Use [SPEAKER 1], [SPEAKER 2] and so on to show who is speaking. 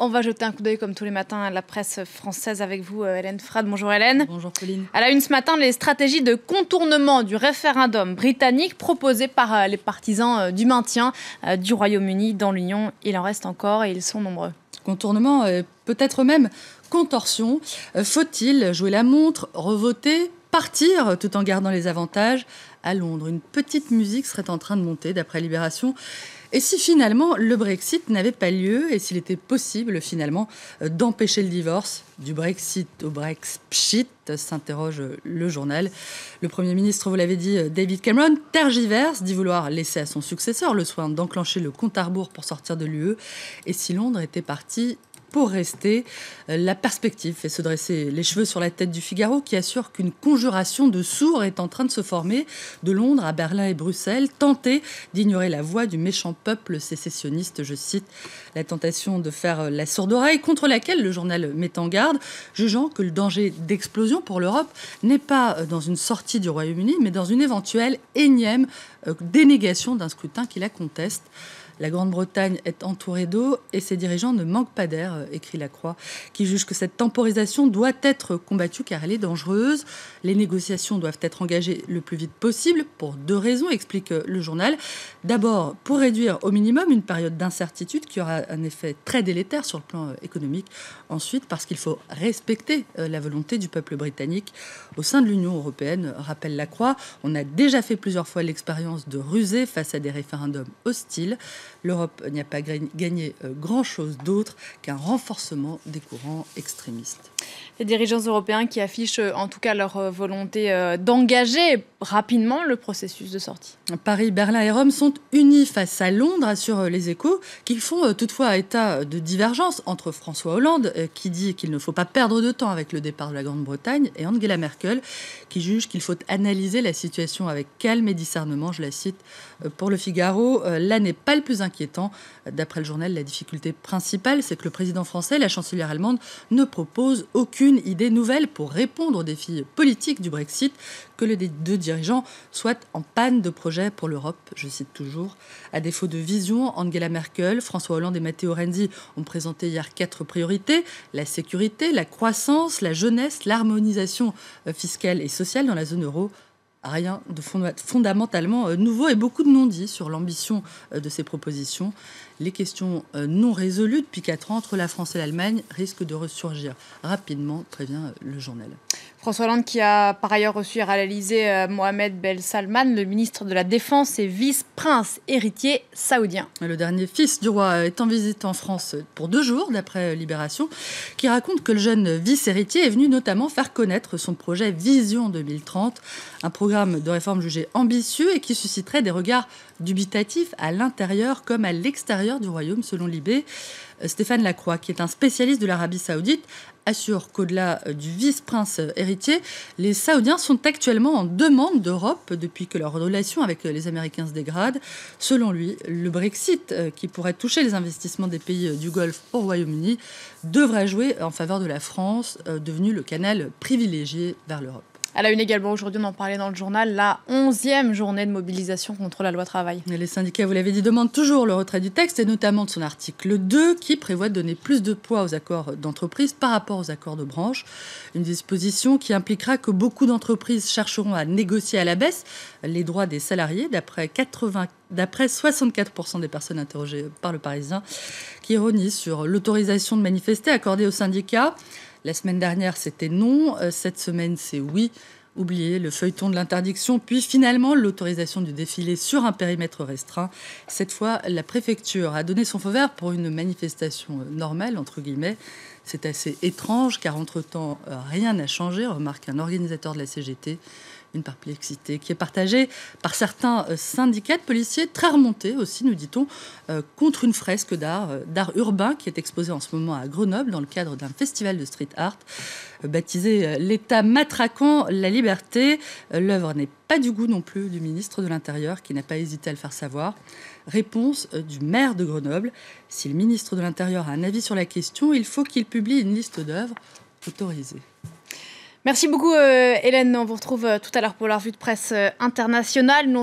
[SPEAKER 1] On va jeter un coup d'œil comme tous les matins à la presse française avec vous, Hélène Frade. Bonjour Hélène.
[SPEAKER 2] Bonjour Pauline.
[SPEAKER 1] À la une ce matin, les stratégies de contournement du référendum britannique proposées par les partisans du maintien du Royaume-Uni dans l'Union. Il en reste encore et ils sont nombreux.
[SPEAKER 2] Contournement, peut-être même contorsion. Faut-il jouer la montre, revoter, partir tout en gardant les avantages? À Londres, une petite musique serait en train de monter d'après Libération. Et si finalement le Brexit n'avait pas lieu et s'il était possible finalement d'empêcher le divorce? Du Brexit au Brexpchit, s'interroge le journal. Le Premier ministre, vous l'avez dit, David Cameron, tergiverse, dit vouloir laisser à son successeur le soin d'enclencher le compte à rebours pour sortir de l'UE. Et si Londres était parti pour rester, la perspective fait se dresser les cheveux sur la tête du Figaro qui assure qu'une conjuration de sourds est en train de se former de Londres à Berlin et Bruxelles, tenter d'ignorer la voix du méchant peuple sécessionniste, je cite, la tentation de faire la sourde oreille contre laquelle le journal met en garde, jugeant que le danger d'explosion pour l'Europe n'est pas dans une sortie du Royaume-Uni, mais dans une éventuelle énième dénégation d'un scrutin qui la conteste. La Grande-Bretagne est entourée d'eau et ses dirigeants ne manquent pas d'air, écrit La Croix, qui juge que cette temporisation doit être combattue car elle est dangereuse. Les négociations doivent être engagées le plus vite possible pour deux raisons, explique le journal. D'abord, pour réduire au minimum une période d'incertitude qui aura un effet très délétère sur le plan économique. Ensuite, parce qu'il faut respecter la volonté du peuple britannique au sein de l'Union européenne, rappelle La Croix. On a déjà fait plusieurs fois l'expérience de ruser face à des référendums hostiles. L'Europe n'y a pas gagné grand-chose d'autre qu'un renforcement des courants extrémistes.
[SPEAKER 1] Les dirigeants européens qui affichent en tout cas leur volonté d'engager rapidement le processus de sortie.
[SPEAKER 2] Paris, Berlin et Rome sont unis face à Londres, assurent les Échos, qui font toutefois état de divergence entre François Hollande, qui dit qu'il ne faut pas perdre de temps avec le départ de la Grande-Bretagne, et Angela Merkel, qui juge qu'il faut analyser la situation avec calme et discernement. Je la cite pour Le Figaro. Là n'est pas le plus inquiétant. D'après le journal, la difficulté principale, c'est que le président français et la chancelière allemande ne proposent aucune idée nouvelle pour répondre aux défis politiques du Brexit, que les deux dirigeants soient en panne de projet pour l'Europe. Je cite toujours. À défaut de vision, Angela Merkel, François Hollande et Matteo Renzi ont présenté hier 4 priorités: la sécurité, la croissance, la jeunesse, l'harmonisation fiscale et sociale dans la zone euro. Rien de fondamentalement nouveau et beaucoup de non-dits sur l'ambition de ces propositions. Les questions non résolues depuis 4 ans entre la France et l'Allemagne risquent de ressurgir rapidement, prévient le journal.
[SPEAKER 1] François Hollande qui a par ailleurs reçu à l'Élysée Mohamed Ben Salman, le ministre de la Défense et vice-prince héritier saoudien.
[SPEAKER 2] Le dernier fils du roi est en visite en France pour 2 jours, d'après Libération, qui raconte que le jeune vice-héritier est venu notamment faire connaître son projet Vision 2030, un programme de réforme jugé ambitieux et qui susciterait des regards dubitatifs à l'intérieur comme à l'extérieur du royaume, selon Libé. Stéphane Lacroix, qui est un spécialiste de l'Arabie saoudite, assure qu'au-delà du vice-prince héritier, les Saoudiens sont actuellement en demande d'Europe depuis que leur relation avec les Américains se dégrade. Selon lui, le Brexit, qui pourrait toucher les investissements des pays du Golfe au Royaume-Uni, devrait jouer en faveur de la France, devenue le canal privilégié vers l'Europe.
[SPEAKER 1] À la une également, aujourd'hui, on en parlait dans le journal, la 11e journée de mobilisation contre la loi travail.
[SPEAKER 2] Les syndicats, vous l'avez dit, demandent toujours le retrait du texte et notamment de son article 2 qui prévoit de donner plus de poids aux accords d'entreprise par rapport aux accords de branche. Une disposition qui impliquera que beaucoup d'entreprises chercheront à négocier à la baisse les droits des salariés, d'après 64% des personnes interrogées par Le Parisien, qui ironisent sur l'autorisation de manifester accordée aux syndicats. La semaine dernière, c'était non. Cette semaine, c'est oui. Oubliez le feuilleton de l'interdiction, puis finalement l'autorisation du défilé sur un périmètre restreint. Cette fois, la préfecture a donné son feu vert pour une manifestation normale, entre guillemets. C'est assez étrange, car entre-temps, rien n'a changé, remarque un organisateur de la CGT. Une perplexité qui est partagée par certains syndicats de policiers, très remontés aussi, nous dit-on, contre une fresque d'art urbain qui est exposée en ce moment à Grenoble dans le cadre d'un festival de street art baptisé «L'État matraquant la liberté». L'œuvre n'est pas du goût non plus du ministre de l'Intérieur qui n'a pas hésité à le faire savoir. Réponse du maire de Grenoble: si le ministre de l'Intérieur a un avis sur la question, il faut qu'il publie une liste d'œuvres autorisées.
[SPEAKER 1] Merci beaucoup Hélène, on vous retrouve tout à l'heure pour la revue de presse internationale. Nous,